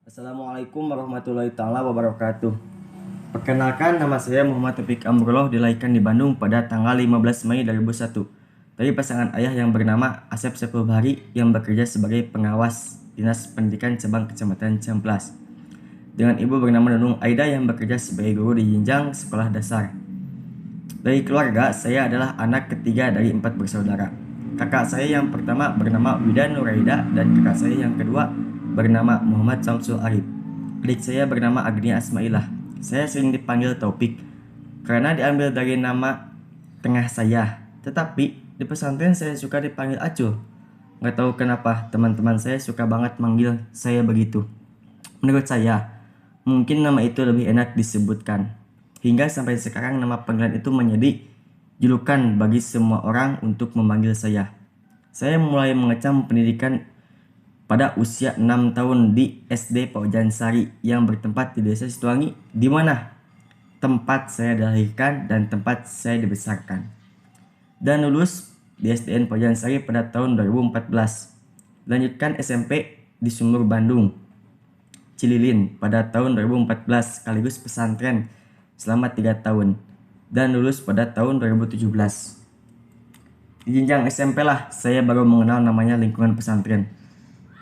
Assalamualaikum warahmatullahi taala wabarakatuh. Perkenalkan, nama saya Muhammad Taufik Amrullah, dilahirkan di Bandung pada tanggal 15 Mei 2001 dari pasangan ayah yang bernama Asep Saiful Bahri yang bekerja sebagai pengawas Dinas Pendidikan Cabang Kecamatan Ciamplas, dengan ibu bernama Nunung Aida yang bekerja sebagai guru di jenjang sekolah dasar. Dari keluarga, saya adalah anak ketiga dari 4 bersaudara. Kakak saya yang pertama bernama Wida Nuraida dan kakak saya yang kedua bernama Muhammad Samsul Arif. Adik saya bernama Agnia Asmailah. Saya sering dipanggil Taufik karena diambil dari nama tengah saya. Tetapi di pesantren saya suka dipanggil Acul. Nggak tahu kenapa teman-teman saya suka banget manggil saya begitu. Menurut saya, mungkin nama itu lebih enak disebutkan. Hingga sampai sekarang nama panggilan itu menjadi julukan bagi semua orang untuk memanggil saya. Saya mulai mengecam pendidikan pada usia 6 tahun di SD Paujan Sari yang bertempat di Desa Situangi, di mana tempat saya dilahirkan dan tempat saya dibesarkan. Dan lulus di SDN Paujan Sari pada tahun 2014. Lanjutkan SMP di Sumur Bandung, Cililin pada tahun 2014 sekaligus pesantren selama 3 tahun dan lulus pada tahun 2017. Di jenjang SMP lah saya baru mengenal namanya lingkungan pesantren.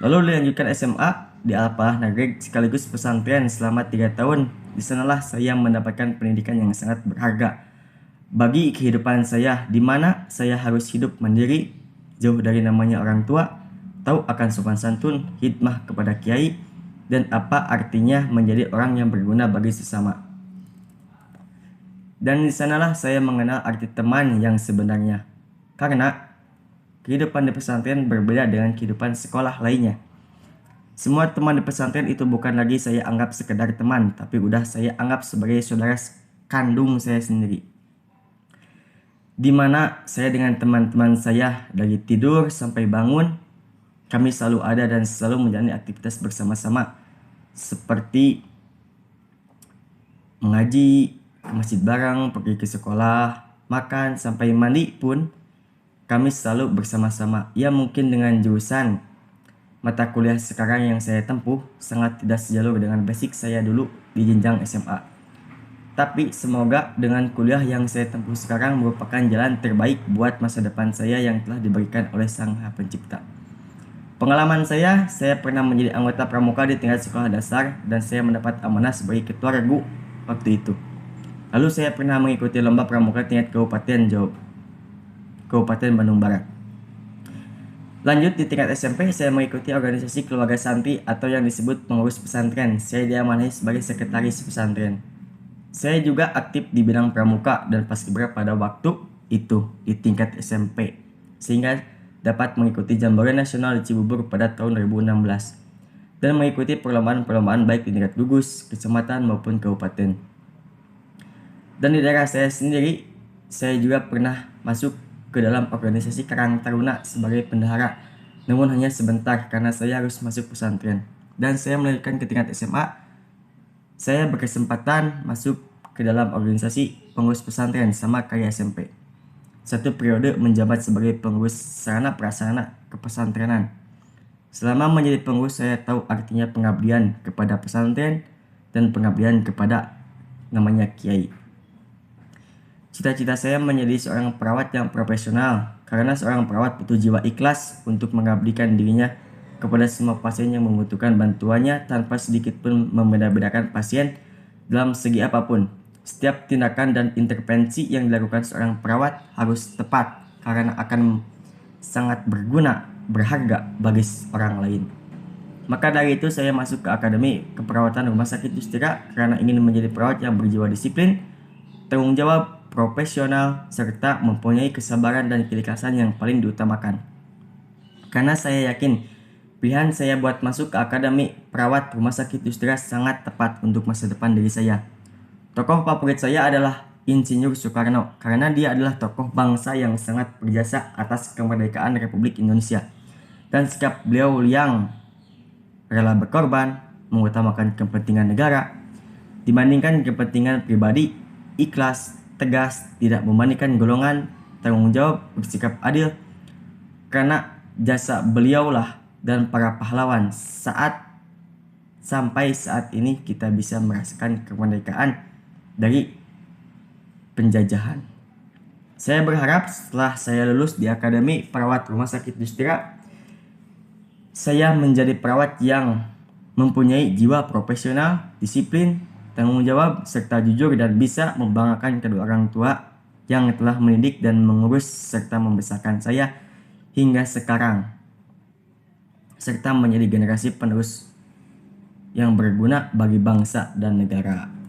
Lalu dilanjutkan SMA di Al-Falah Nagreg sekaligus pesantren selama 3 tahun. Di sanalah saya mendapatkan pendidikan yang sangat berharga bagi kehidupan saya, di mana saya harus hidup mandiri, jauh dari namanya orang tua, tahu akan sopan santun, hikmah kepada kiai, dan apa artinya menjadi orang yang berguna bagi sesama. Dan di sanalah saya mengenal arti teman yang sebenarnya. Karena kehidupan di pesantren berbeda dengan kehidupan sekolah lainnya. Semua teman di pesantren itu bukan lagi saya anggap sekedar teman, tapi udah saya anggap sebagai saudara kandung saya sendiri. Di mana saya dengan teman-teman saya dari tidur sampai bangun, kami selalu ada dan selalu menjalani aktivitas bersama-sama seperti mengaji, ke masjid bareng, pergi ke sekolah, makan, sampai mandi pun kami selalu bersama-sama. Ya mungkin dengan jurusan mata kuliah sekarang yang saya tempuh sangat tidak sejalur dengan basic saya dulu di jenjang SMA. Tapi semoga dengan kuliah yang saya tempuh sekarang merupakan jalan terbaik buat masa depan saya yang telah diberikan oleh Sang Maha Pencipta. Pengalaman saya pernah menjadi anggota pramuka di tingkat sekolah dasar dan saya mendapat amanah sebagai ketua regu waktu itu. Lalu saya pernah mengikuti lomba pramuka tingkat Kabupaten Bandung Barat. Lanjut di tingkat SMP, saya mengikuti organisasi keluarga santri atau yang disebut pengurus pesantren. Saya diamanahi sebagai sekretaris pesantren. Saya juga aktif di bidang pramuka dan paskibra pada waktu itu di tingkat SMP, sehingga dapat mengikuti Jambore Nasional di Cibubur pada tahun 2016 dan mengikuti perlombaan-perlombaan baik di tingkat gugus, kecamatan maupun kabupaten. Dan di daerah saya sendiri, saya juga pernah masuk ke dalam organisasi Karang Taruna sebagai bendahara, namun hanya sebentar karena saya harus masuk pesantren. Dan saya melanjutkan ke tingkat SMA, saya berkesempatan masuk ke dalam organisasi pengurus pesantren sama kayak SMP. Satu periode menjabat sebagai pengurus sarana prasarana kepesantrenan. Selama menjadi pengurus, saya tahu artinya pengabdian kepada pesantren dan pengabdian kepada namanya kiai. Cita-cita saya menjadi seorang perawat yang profesional, karena seorang perawat butuh jiwa ikhlas untuk mengabdikan dirinya kepada semua pasien yang membutuhkan bantuannya tanpa sedikit pun membeda-bedakan pasien dalam segi apapun. Setiap tindakan dan intervensi yang dilakukan seorang perawat harus tepat karena akan sangat berguna, berharga bagi orang lain. Maka dari itu saya masuk ke Akademi Keperawatan Rumah Sakit Justira karena ingin menjadi perawat yang berjiwa disiplin, tanggung jawab, profesional, serta mempunyai kesabaran dan keikhlasan yang paling diutamakan. Karena saya yakin pilihan saya buat masuk ke Akademi Perawat Rumah Sakit Justira sangat tepat untuk masa depan diri saya. Tokoh favorit saya adalah Insinyur Soekarno karena dia adalah tokoh bangsa yang sangat berjasa atas kemerdekaan Republik Indonesia. Dan sikap beliau yang rela berkorban, mengutamakan kepentingan negara dibandingkan kepentingan pribadi, ikhlas, tegas, tidak membandingkan golongan, tanggung jawab, bersikap adil, karena jasa beliaulah dan para pahlawan saat sampai saat ini kita bisa merasakan kemerdekaan dari penjajahan. Saya berharap setelah saya lulus di Akademi Perawat Rumah Sakit Justira, saya menjadi perawat yang mempunyai jiwa profesional, disiplin, tanggung jawab, serta jujur dan bisa membanggakan kedua orang tua yang telah mendidik dan mengurus serta membesarkan saya hingga sekarang, serta menjadi generasi penerus yang berguna bagi bangsa dan negara.